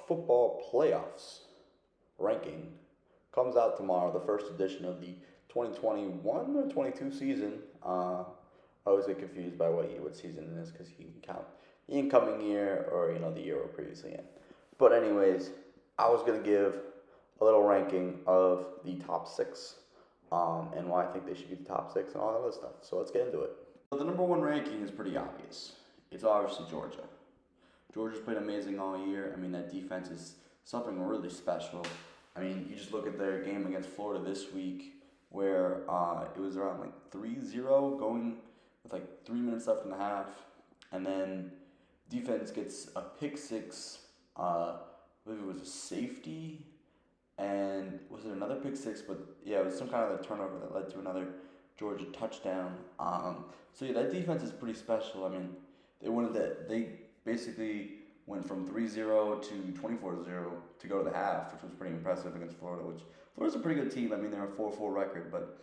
football playoffs ranking comes out tomorrow, the first edition of the 2021 or 22 season. I always get confused by what season it is because you can count the incoming year or the year we're previously in. But anyways, I was gonna give a little ranking of the top six, and why I think they should be the top six and all that other stuff. So let's get into it. So the number one ranking is pretty obvious. It's obviously Georgia. Georgia's played amazing all year. I mean, that defense is something really special. I mean, you just look at their game against Florida this week, where it was around like 3-0 going with like 3 minutes left in the half, and then defense gets a pick six. I believe it was a safety, and was it another pick six? But yeah, it was some kind of a turnover that led to another Georgia touchdown. So yeah, that defense is pretty special. I mean, they basically went from 3-0 to 24-0 to go to the half, which was pretty impressive against Florida, which Florida's a pretty good team. I mean, they're a 4-4 record, but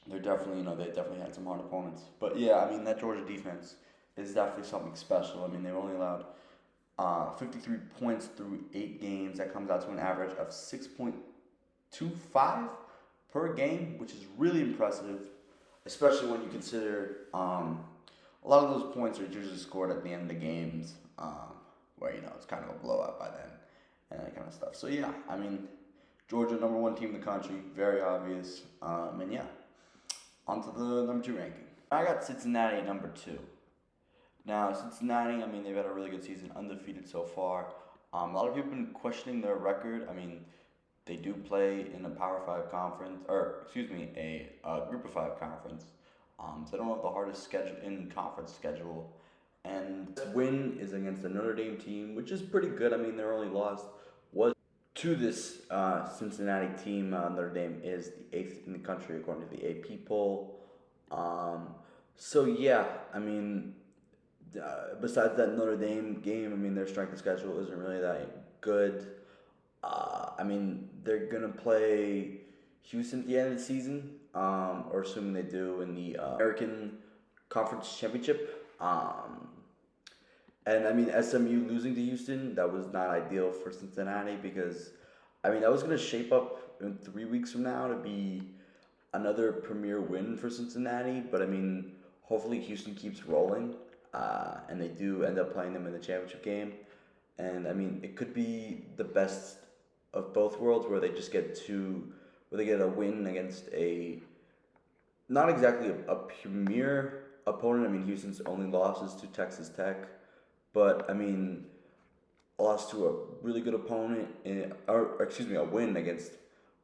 they're definitely, they definitely had some hard opponents. But yeah, I mean, that Georgia defense is definitely something special. I mean, they've only allowed 53 points through 8 games. That comes out to an average of 6.25 per game, which is really impressive, especially when you consider a lot of those points are usually scored at the end of the games, where it's kind of a blowout by then and that kind of stuff. So yeah, I mean, Georgia, number one team in the country, very obvious. And yeah, on to the number 2 ranking. I got Cincinnati at number 2. Now, Cincinnati, I mean, they've had a really good season, undefeated so far. A lot of people have been questioning their record. I mean, they do play in a Power 5 conference, or excuse me, a Group of 5 conference. So they don't have the hardest schedule in conference schedule. And win is against the Notre Dame team, which is pretty good. I mean, their only loss was to this Cincinnati team. Notre Dame is the 8th in the country according to the AP poll. So yeah, I mean, besides that Notre Dame game, I mean, their strength of schedule isn't really that good. I mean, they're gonna play Houston at the end of the season, or assuming they do in the American Conference Championship. And I mean, SMU losing to Houston, that was not ideal for Cincinnati because, I mean, that was going to shape up in 3 weeks from now to be another premier win for Cincinnati. But I mean, hopefully Houston keeps rolling, and they do end up playing them in the championship game. And I mean, it could be the best of both worlds where they just where they get a win against not exactly a premier opponent. I mean, Houston's only losses to Texas Tech, but I mean, lost to a really good opponent, a win against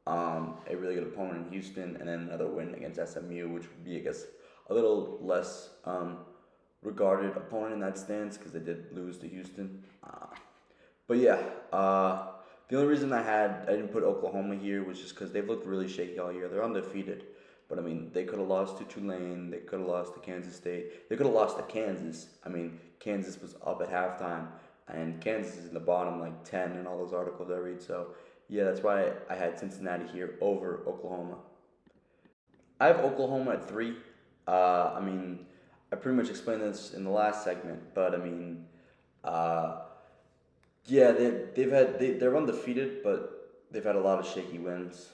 a really good opponent in Houston, and then another win against SMU, which would be, I guess, a little less regarded opponent in that stance because they did lose to Houston. But yeah, the only reason I didn't put Oklahoma here was just because they've looked really shaky all year. They're undefeated, but I mean, they could have lost to Tulane. They could have lost to Kansas State. They could have lost to Kansas. I mean, Kansas was up at halftime, and Kansas is in the bottom like 10 in all those articles I read. So yeah, that's why I had Cincinnati here over Oklahoma. I have Oklahoma at 3. I mean, I pretty much explained this in the last segment, but I mean, yeah, they're undefeated, but they've had a lot of shaky wins.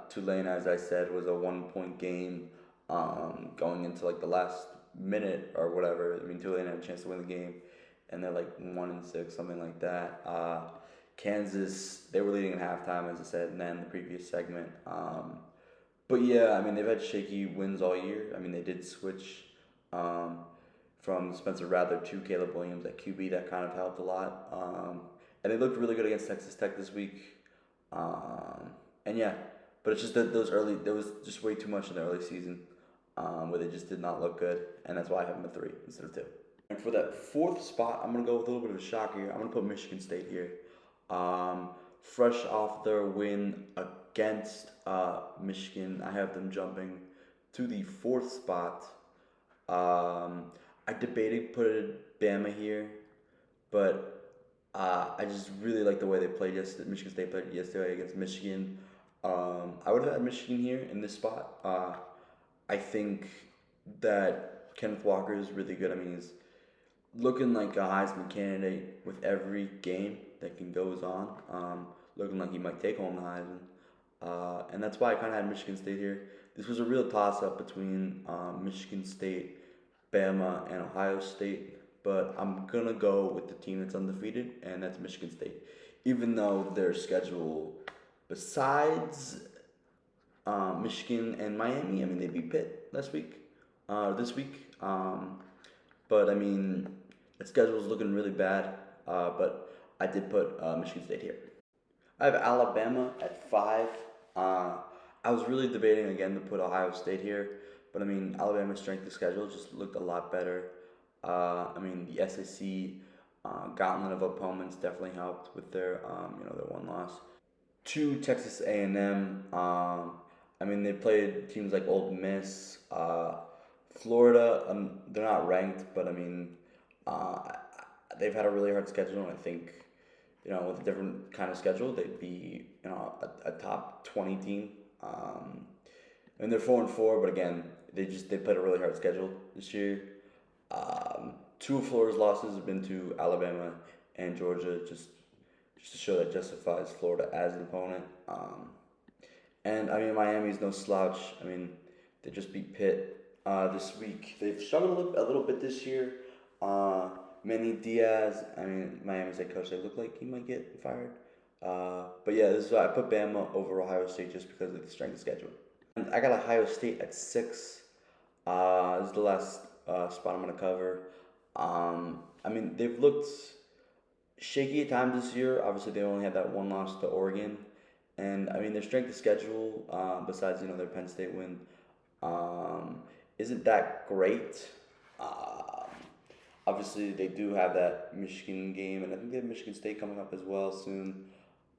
Tulane, as I said, was a 1-point game going into like the last minute or whatever. I mean, Tulane had a chance to win the game, and they're like 1-6, something like that. Kansas, they were leading at halftime, as I said, and then the previous segment. But yeah, I mean, they've had shaky wins all year. I mean, they did switch from Spencer Rattler to Caleb Williams at QB. That kind of helped a lot. And they looked really good against Texas Tech this week. And yeah, but it's just that there was just way too much in the early season where they just did not look good. And that's why I have them at 3 instead of 2. And for that 4th spot, I'm going to go with a little bit of a shock here. I'm going to put Michigan State here. Fresh off their win against Michigan, I have them jumping to the 4th spot. I debated putting Bama here, but I just really like the way they played yesterday. Michigan State played yesterday against Michigan. I would have had Michigan here in this spot. I think that Kenneth Walker is really good. I mean, looking like a Heisman candidate with every game that goes on. Looking like he might take home the Heisman. And that's why I kind of had Michigan State here. This was a real toss-up between Michigan State, Bama, and Ohio State. But I'm going to go with the team that's undefeated, and that's Michigan State. Even though their schedule, besides Michigan and Miami, I mean, they beat Pitt this week. But I mean, the schedule's looking really bad. But I did put Michigan State here. I have Alabama at 5. I was really debating again to put Ohio State here, but I mean, Alabama's strength of schedule just looked a lot better. I mean, the SEC gauntlet of opponents definitely helped with their their one loss to Texas A&M. I mean, they played teams like Ole Miss, Florida. They're not ranked, but I mean, uh, they've had a really hard schedule, and I think with a different kind of schedule, they'd be a top 20 team. And they're 4-4, but again, they played a really hard schedule this year. Two of Florida's losses have been to Alabama and Georgia, just to show that justifies Florida as an opponent. And I mean, Miami's no slouch. I mean, they just beat Pitt this week. They've struggled a little bit this year. Manny Diaz, I mean, Miami's head coach, they look like he might get fired. But yeah, this is why I put Bama over Ohio State just because of the strength of schedule. And I got Ohio State at 6. This is the last spot I'm going to cover. I mean, they've looked shaky at times this year. Obviously, they only had that one loss to Oregon. And I mean, their strength of schedule, besides their Penn State win, isn't that great. Obviously, they do have that Michigan game, and I think they have Michigan State coming up as well soon.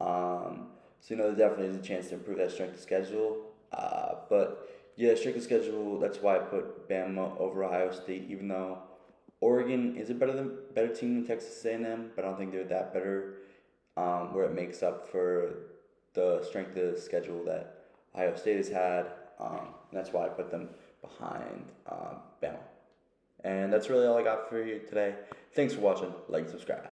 So there definitely is a chance to improve that strength of schedule. But yeah, strength of schedule. That's why I put Bama over Ohio State, even though Oregon is a better team than Texas A&M, but I don't think they're that better. Where it makes up for the strength of schedule that Ohio State has had. And that's why I put them behind Bama. And that's really all I got for you today. Thanks for watching. Like and subscribe.